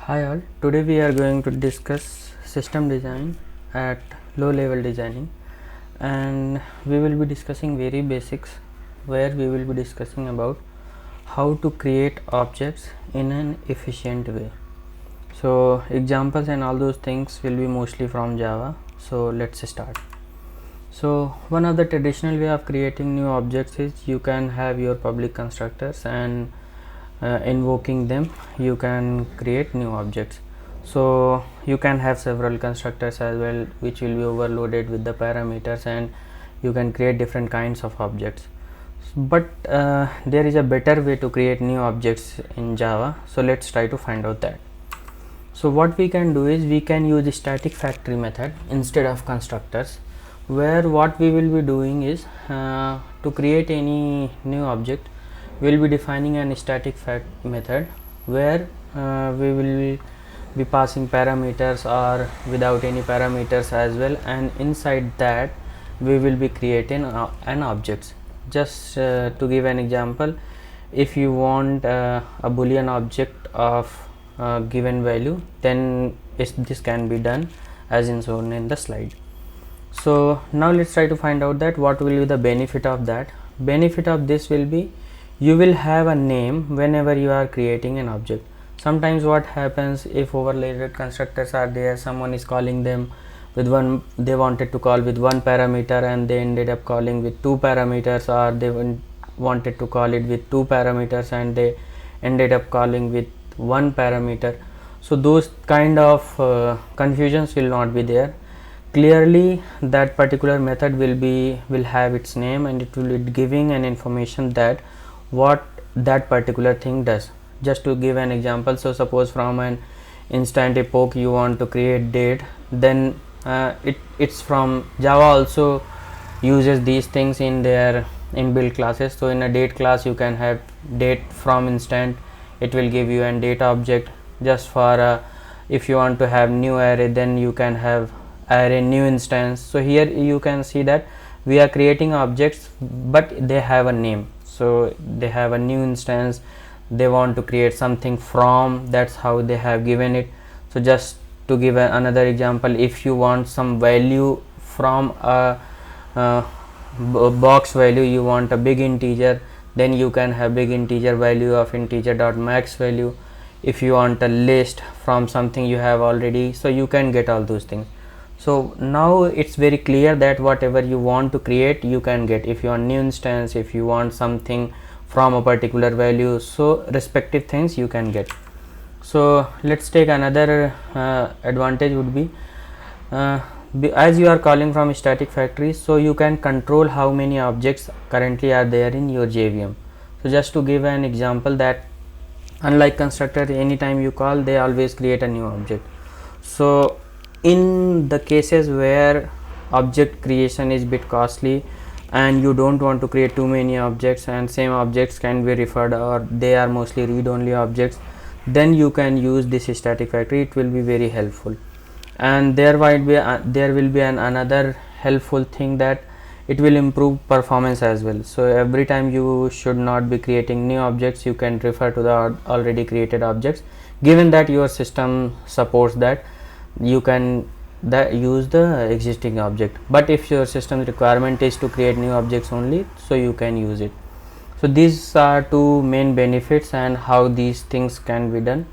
Hi all, today we are going to discuss system design at low level designing, and we will be discussing very basics where we will be discussing about how to create objects in an efficient way. So examples and all those things will be mostly from Java. So let's start. So one of the traditional way of creating new objects is you can have your public constructors, and invoking them you can create new objects. So you can have several constructors as well, which will be overloaded with the parameters, and you can create different kinds of objects. But there is a better way to create new objects in Java, so let's try to find out that. So what we can do is we can use static factory method instead of constructors, where what we will be doing is to create any new object we will be defining an static method where we will be passing parameters or without any parameters as well, and inside that we will be creating an object. Just to give an example, if you want a boolean object of given value, then this can be done as in shown in the slide. So now let's try to find out that what will be the benefit of that. Benefit of this will be you will have a name whenever you are creating an object. Sometimes what happens, if overloaded constructors are there, someone is calling them with one, they wanted to call with one parameter and they ended up calling with two parameters, or they wanted to call it with two parameters and they ended up calling with one parameter. So those kind of confusions will not be there. Clearly that particular method will have its name, and it will be giving an information that what that particular thing does. Just to give an example, so suppose from an instant epoch you want to create date, then it's from Java also uses these things in their inbuilt classes. So in a date class you can have date from instant, it will give you an date object. Just for if you want to have new array, then you can have array new instance. So here you can see that we are creating objects but they have a name. So they have a new instance, they want to create something from, that's how they have given it. So just to give another example, if you want some value from a box value, you want a big integer, then you can have big integer value of integer dot max value. If you want a list from something you have already, so you can get all those things. So now it's very clear that whatever you want to create you can get. If you want new instance, if you want something from a particular value, so respective things you can get. So let's take another advantage would be as you are calling from static factory, so you can control how many objects currently are there in your JVM. So just to give an example, that unlike constructor, anytime you call they always create a new object. So in the cases where object creation is bit costly and you don't want to create too many objects and same objects can be referred, or they are mostly read-only objects, then you can use this static factory. It will be very helpful. And there will be another helpful thing, that it will improve performance as well. So every time you should not be creating new objects, you can refer to the already created objects. Given that your system supports that, you can use the existing object. But if your system's requirement is to create new objects only, so you can use it. So these are two main benefits and how these things can be done.